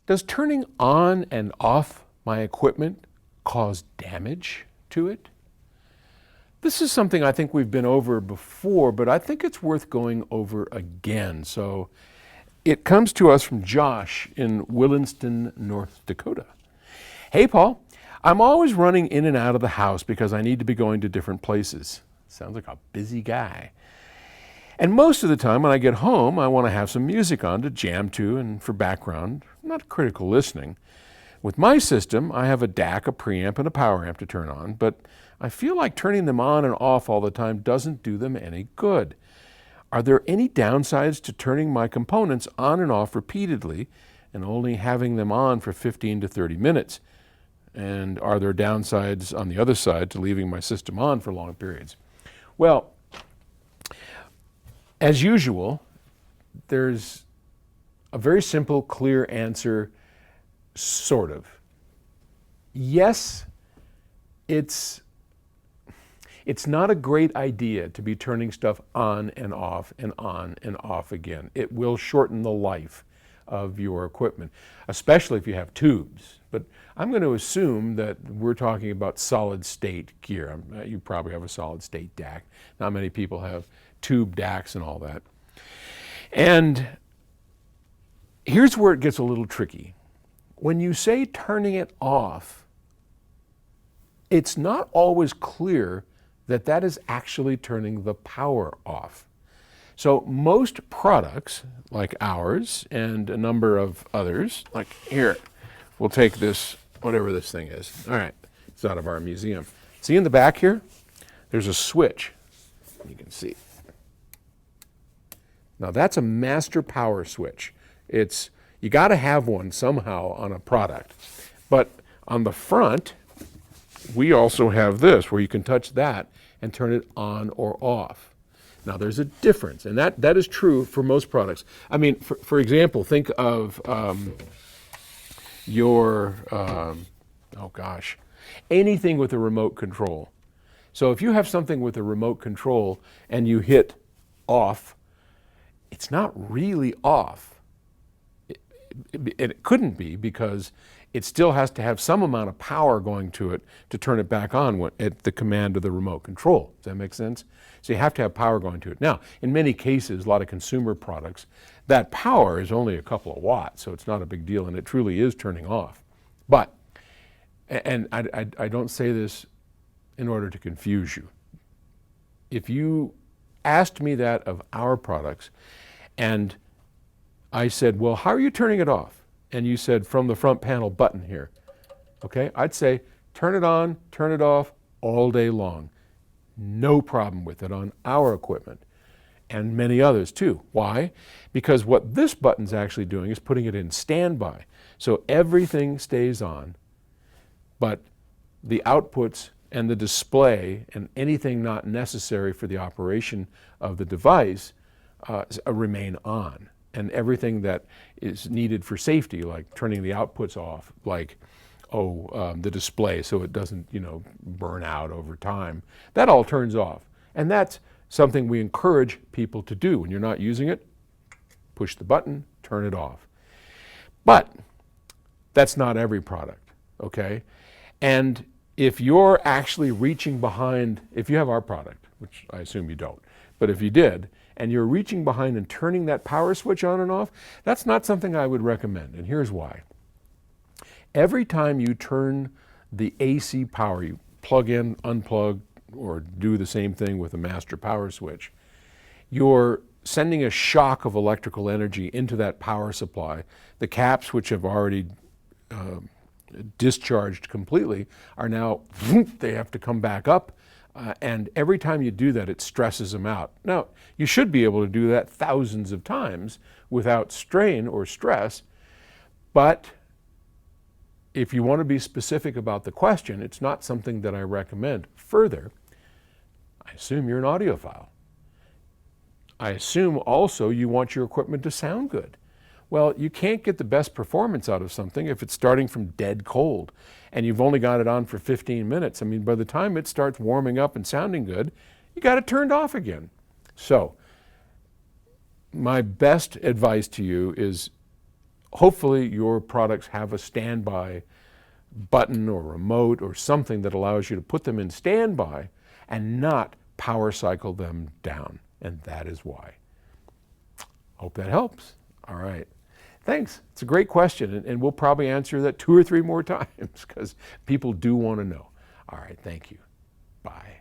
Does turning on and off my equipment cause damage to it? This is something I think we've been over before, but I think it's worth going over again. So it comes to us from Josh in Williston, North Dakota. Hey, Paul, I'm always running in and out of the house because I need to be going to different places. Sounds like a busy guy. And most of the time when I get home, I want to have some music on to jam to and for background, not critical listening. With my system, I have a DAC, a preamp, and a power amp to turn on, but I feel like turning them on and off all the time doesn't do them any good. Are there any downsides to turning my components on and off repeatedly and only having them on for 15 to 30 minutes? And are there downsides on the other side to leaving my system on for long periods? Well, as usual, there's a very simple, clear answer, sort of. Yes, it's not a great idea to be turning stuff on and off and on and off again. It will shorten the life of your equipment, especially if you have tubes. But I'm going to assume that we're talking about solid state gear. You probably have a solid state DAC. Not many people have tube DACs and all that. And here's where it gets a little tricky. When you say turning it off, it's not always clear that that is actually turning the power off. So most products, like ours and a number of others, like here, we'll take this, whatever this thing is. All right, it's out of our museum. See in the back here? There's a switch. You can see. Now that's a master power switch. You got to have one somehow on a product. But on the front, we also have this where you can touch that and turn it on or off. Now there's a difference, and that is true for most products. I mean, for example, think of anything with a remote control. So if you have something with a remote control and you hit off, it's not really off. It couldn't be because it still has to have some amount of power going to it to turn it back on at the command of the remote control. Does that make sense? So you have to have power going to it. Now, in many cases, a lot of consumer products, that power is only a couple of watts, so it's not a big deal, and it truly is turning off. But, and I don't say this in order to confuse you. If you asked me that of our products, and I said, well, how are you turning it off? And you said, from the front panel button here. Okay, I'd say, turn it on, turn it off all day long. No problem with it on our equipment, and many others too. Why? Because what this button's actually doing is putting it in standby. So everything stays on, but the outputs and the display and anything not necessary for the operation of the device remain on. And everything that is needed for safety, like turning the outputs off, like the display so it doesn't burn out over time, that all turns off. And that's something we encourage people to do. When you're not using it, push the button, turn it off. But that's not every product, okay? And if you're actually reaching behind, if you have our product, which I assume you don't, but if you did, and you're reaching behind and turning that power switch on and off, that's not something I would recommend, and here's why. Every time you turn the AC power, you plug in, unplug, or do the same thing with a master power switch, you're sending a shock of electrical energy into that power supply. The caps, which have already discharged completely, are now, they have to come back up. And every time you do that, it stresses them out. Now, you should be able to do that thousands of times without strain or stress, but if you want to be specific about the question, it's not something that I recommend. Further, I assume you're an audiophile. I assume also you want your equipment to sound good. Well, you can't get the best performance out of something if it's starting from dead cold and you've only got it on for 15 minutes. I mean, by the time it starts warming up and sounding good, you got it turned off again. So, my best advice to you is hopefully your products have a standby button or remote or something that allows you to put them in standby and not power cycle them down. And that is why. Hope that helps. All right. Thanks. It's a great question, and we'll probably answer that 2 or 3 more times because people do want to know. All right. Thank you. Bye.